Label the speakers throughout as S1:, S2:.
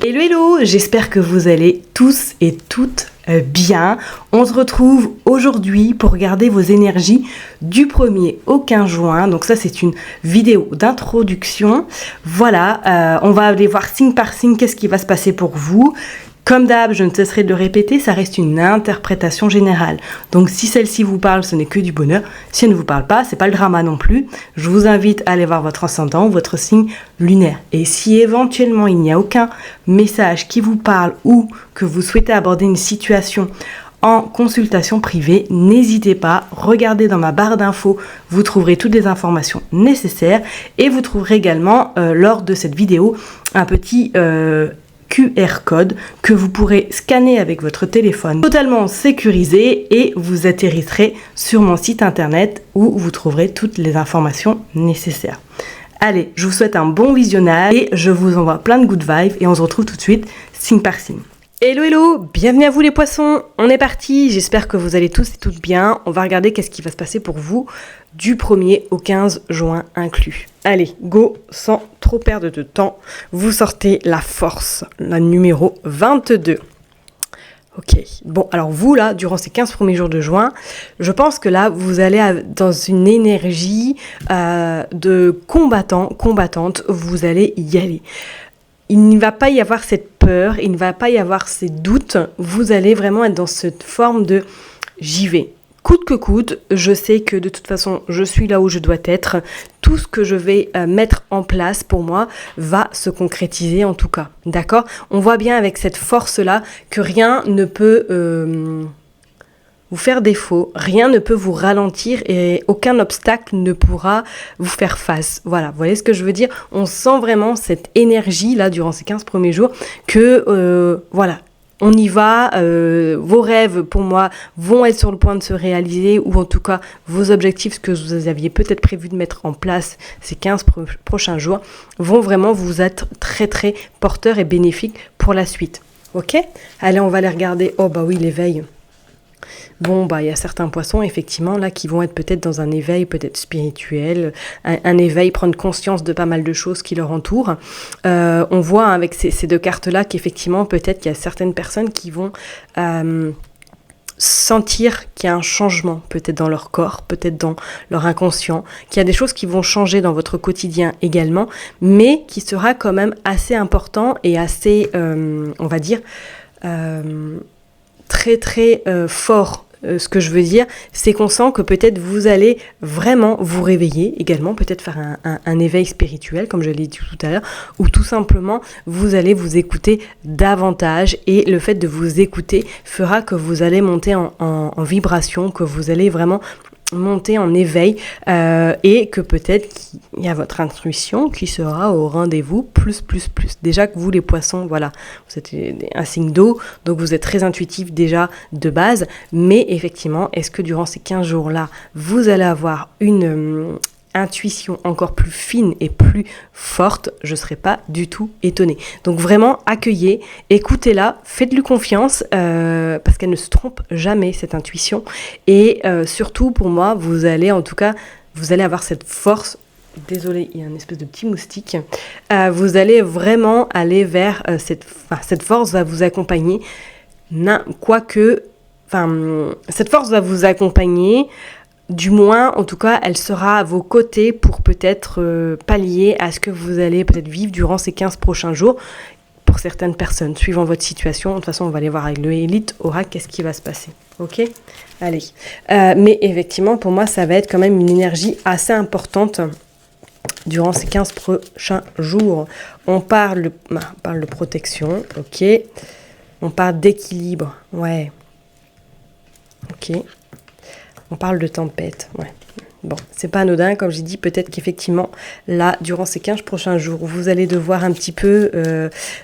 S1: Hello hello, j'espère que vous allez tous et toutes bien. On se retrouve aujourd'hui pour regarder vos énergies du 1er au 15 juin. Donc ça c'est une vidéo d'introduction. Voilà, on va aller voir signe par signe qu'est-ce qui va se passer pour vous. Comme d'hab, je ne cesserai de le répéter, ça reste une interprétation générale. Donc si celle-ci vous parle, ce n'est que du bonheur. Si elle ne vous parle pas, c'est pas le drama non plus. Je vous invite à aller voir votre ascendant, votre signe lunaire. Et si éventuellement il n'y a aucun message qui vous parle ou que vous souhaitez aborder une situation en consultation privée, n'hésitez pas, regardez dans ma barre d'infos, vous trouverez toutes les informations nécessaires et vous trouverez également lors de cette vidéo un petit QR code que vous pourrez scanner avec votre téléphone, totalement sécurisé, et vous atterrirez sur mon site internet où vous trouverez toutes les informations nécessaires. Allez, je vous souhaite un bon visionnage et je vous envoie plein de good vibes et on se retrouve tout de suite signe par signe. Hello hello, bienvenue à vous les poissons, on est parti, j'espère que vous allez tous et toutes bien. On va regarder qu'est-ce qui va se passer pour vous du 1er au 15 juin inclus. Allez, go, sans trop perdre de temps, vous sortez la force, la numéro 22. Ok, bon, alors vous là, durant ces 15 premiers jours de juin, je pense que là, vous allez dans une énergie de combattante, vous allez y aller. Il ne va pas y avoir cette peur, il ne va pas y avoir ces doutes, vous allez vraiment être dans cette forme de j'y vais. Coûte que coûte, je sais que de toute façon, je suis là où je dois être. Tout ce que je vais mettre en place pour moi va se concrétiser en tout cas. D'accord ? On voit bien avec cette force-là que rien ne peut vous faire défaut, rien ne peut vous ralentir et aucun obstacle ne pourra vous faire face. Voilà, vous voyez ce que je veux dire ? On sent vraiment cette énergie là durant ces 15 premiers jours que voilà. On y va, vos rêves pour moi vont être sur le point de se réaliser, ou en tout cas vos objectifs que vous aviez peut-être prévu de mettre en place ces 15 prochains jours vont vraiment vous être très très porteurs et bénéfiques pour la suite. Ok ? Allez, on va les regarder. Oh bah oui, l'éveil. Bon, bah il y a certains poissons effectivement là qui vont être peut-être dans un éveil peut-être spirituel, un éveil, prendre conscience de pas mal de choses qui leur entourent. On voit avec ces deux cartes-là qu'effectivement peut-être qu'il y a certaines personnes qui vont sentir qu'il y a un changement peut-être dans leur corps, peut-être dans leur inconscient, qu'il y a des choses qui vont changer dans votre quotidien également, mais qui sera quand même assez important et assez, on va dire, très très fort. Ce que je veux dire, c'est qu'on sent que peut-être vous allez vraiment vous réveiller également, peut-être faire un éveil spirituel, comme je l'ai dit tout à l'heure, ou tout simplement, vous allez vous écouter davantage, et le fait de vous écouter fera que vous allez monter en vibration, que vous allez vraiment monter en éveil, et que peut-être qu'il y a votre intuition qui sera au rendez-vous plus. Déjà que vous les poissons, voilà, vous êtes un signe d'eau, donc vous êtes très intuitif déjà de base, mais effectivement, est-ce que durant ces 15 jours-là, vous allez avoir une intuition encore plus fine et plus forte? Je ne serais pas du tout étonnée. Donc vraiment, accueillez, écoutez-la, faites-lui confiance, parce qu'elle ne se trompe jamais, cette intuition. Et surtout, pour moi, vous allez avoir cette force. Désolée, il y a une espèce de petit moustique. Vous allez vraiment aller vers cette force va vous accompagner. Cette force va vous accompagner. Du moins, en tout cas, elle sera à vos côtés pour peut-être pallier à ce que vous allez peut-être vivre durant ces 15 prochains jours. Pour certaines personnes, suivant votre situation. De toute façon, on va aller voir avec le Élite Oracle qu'est-ce qui va se passer. Ok ? Allez. Mais effectivement, pour moi, ça va être quand même une énergie assez importante durant ces 15 prochains jours. On parle de protection. Ok. On parle d'équilibre. Ouais. Ok. On parle de tempête, ouais. Bon, c'est pas anodin, comme j'ai dit, peut-être qu'effectivement, là, durant ces 15 prochains jours, vous allez devoir un petit peu,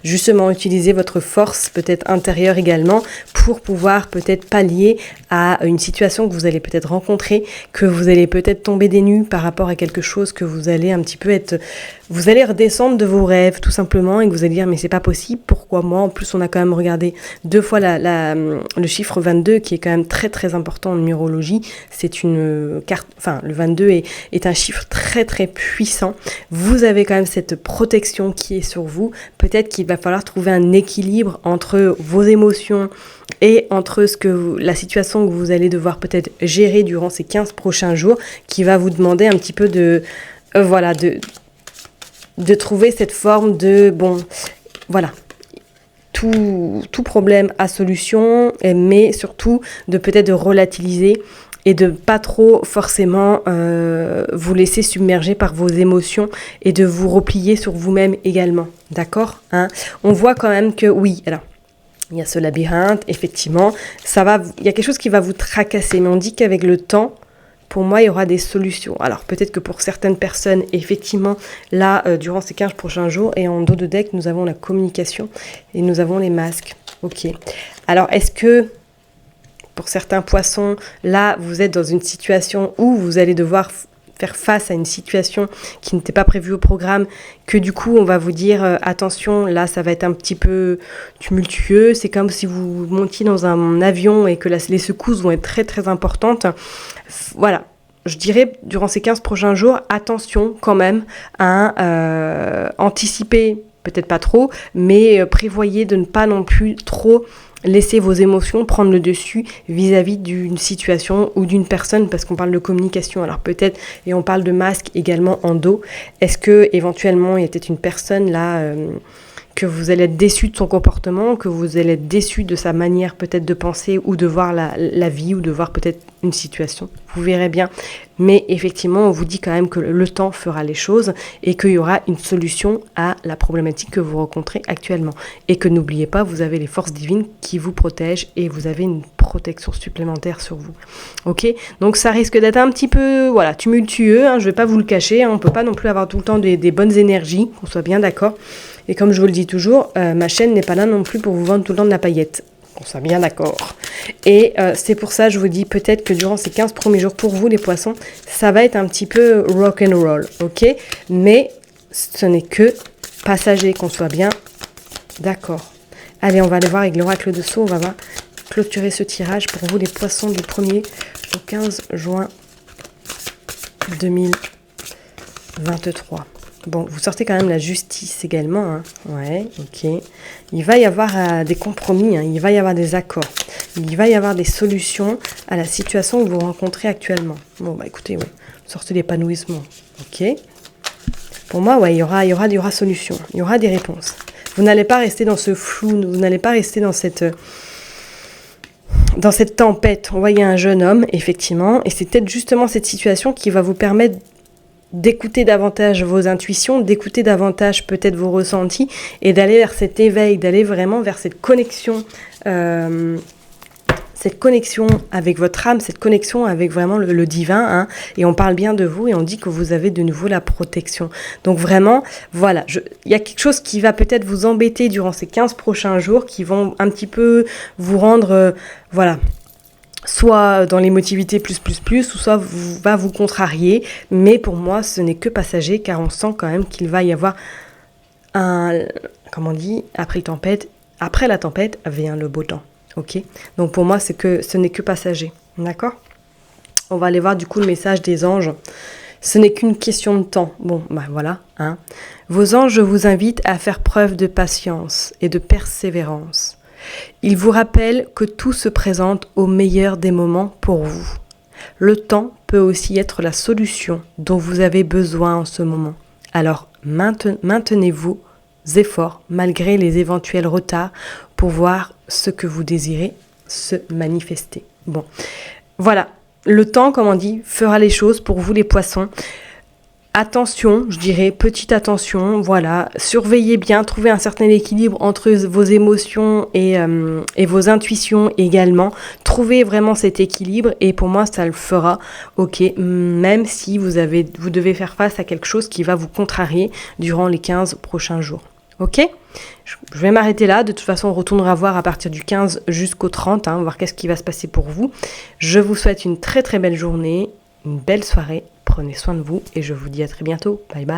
S1: justement, utiliser votre force, peut-être intérieure également, pour pouvoir peut-être pallier à une situation que vous allez peut-être rencontrer, que vous allez peut-être tomber des nues par rapport à quelque chose, que vous allez un petit peu être... Vous allez redescendre de vos rêves, tout simplement, et que vous allez dire, mais c'est pas possible, pourquoi moi? En plus, on a quand même regardé 2 fois le chiffre 22, qui est quand même très, très important en numérologie. C'est une carte... Enfin, le 22 est un chiffre très, très puissant. Vous avez quand même cette protection qui est sur vous. Peut-être qu'il va falloir trouver un équilibre entre vos émotions et entre la situation que vous allez devoir peut-être gérer durant ces 15 prochains jours, qui va vous demander un petit peu de trouver cette forme de, bon, voilà, tout problème a solution, mais surtout de peut-être de relativiser et de pas trop forcément vous laisser submerger par vos émotions et de vous replier sur vous-même également, d'accord, hein? On voit quand même que oui, alors il y a ce labyrinthe, effectivement, il y a quelque chose qui va vous tracasser, mais on dit qu'avec le temps, pour moi, il y aura des solutions. Alors, peut-être que pour certaines personnes, effectivement, là, durant ces 15 prochains jours, et en dos de deck, nous avons la communication et nous avons les masques. Ok. Alors, est-ce que, pour certains poissons, là, vous êtes dans une situation où vous allez devoir faire face à une situation qui n'était pas prévue au programme, que du coup, on va vous dire, attention, là, ça va être un petit peu tumultueux. C'est comme si vous montiez dans un avion et que les secousses vont être très, très importantes. Voilà, je dirais, durant ces 15 prochains jours, attention quand même à anticiper, peut-être pas trop, mais prévoyez de ne pas non plus trop laisser vos émotions prendre le dessus vis-à-vis d'une situation ou d'une personne, parce qu'on parle de communication, alors peut-être, et on parle de masque également en dos. Est-ce que éventuellement il y a peut-être une personne là que vous allez être déçu de son comportement, que vous allez être déçu de sa manière peut-être de penser ou de voir la vie ou de voir peut-être une situation. Vous verrez bien. Mais effectivement, on vous dit quand même que le temps fera les choses et qu'il y aura une solution à la problématique que vous rencontrez actuellement. Et que n'oubliez pas, vous avez les forces divines qui vous protègent et vous avez une protection supplémentaire sur vous. Ok ? Donc ça risque d'être un petit peu tumultueux, hein, je ne vais pas vous le cacher, hein, on ne peut pas non plus avoir tout le temps des bonnes énergies, qu'on soit bien d'accord. Et comme je vous le dis toujours, ma chaîne n'est pas là non plus pour vous vendre tout le temps de la paillette. Qu'on soit bien d'accord. Et c'est pour ça, je vous dis peut-être que durant ces 15 premiers jours, pour vous les poissons, ça va être un petit peu rock'n'roll, ok ? Mais ce n'est que passager, qu'on soit bien d'accord. Allez, on va aller voir avec l'oracle de Sceaux, on va clôturer ce tirage pour vous les poissons du 1er au 15 juin 2023. Bon, vous sortez quand même la justice également, hein. Ouais, ok. Il va y avoir des compromis, hein. Il va y avoir des accords. Il va y avoir des solutions à la situation que vous rencontrez actuellement. Bon, bah écoutez, ouais. Sortez l'épanouissement, ok. Pour moi, ouais, il y aura solution. Il y aura des réponses. Vous n'allez pas rester dans ce flou, vous n'allez pas rester dans cette tempête. On voit, il y a un jeune homme, effectivement, et c'est peut-être justement cette situation qui va vous permettre d'écouter davantage vos intuitions, d'écouter davantage peut-être vos ressentis et d'aller vers cet éveil, d'aller vraiment vers cette connexion avec votre âme, cette connexion avec vraiment le divin, hein, et on parle bien de vous et on dit que vous avez de nouveau la protection. Donc vraiment, voilà, il y a quelque chose qui va peut-être vous embêter durant ces 15 prochains jours, qui vont un petit peu vous rendre, soit dans l'émotivité plus, ou soit va vous contrarier. Mais pour moi, ce n'est que passager, car on sent quand même qu'il va y avoir après la tempête vient le beau temps. Ok ? Donc pour moi, ce n'est que passager. D'accord ? On va aller voir du coup le message des anges. Ce n'est qu'une question de temps. Bon, bah voilà, hein. Vos anges vous invitent à faire preuve de patience et de persévérance. Il vous rappelle que tout se présente au meilleur des moments pour vous. Le temps peut aussi être la solution dont vous avez besoin en ce moment. Alors, maintenez vos efforts malgré les éventuels retards pour voir ce que vous désirez se manifester. Bon, voilà. Le temps, comme on dit, fera les choses pour vous les poissons. attention, je dirais petite attention, voilà, surveillez bien, trouvez un certain équilibre entre vos émotions et vos intuitions également, trouvez vraiment cet équilibre et pour moi ça le fera, ok, même si vous devez faire face à quelque chose qui va vous contrarier durant les 15 prochains jours, ok ? Je vais m'arrêter là, de toute façon on retournera voir à partir du 15 jusqu'au 30, voir qu'est-ce qui va se passer pour vous. Je vous souhaite une très très belle journée, une belle soirée. Prenez soin de vous et je vous dis à très bientôt. Bye bye.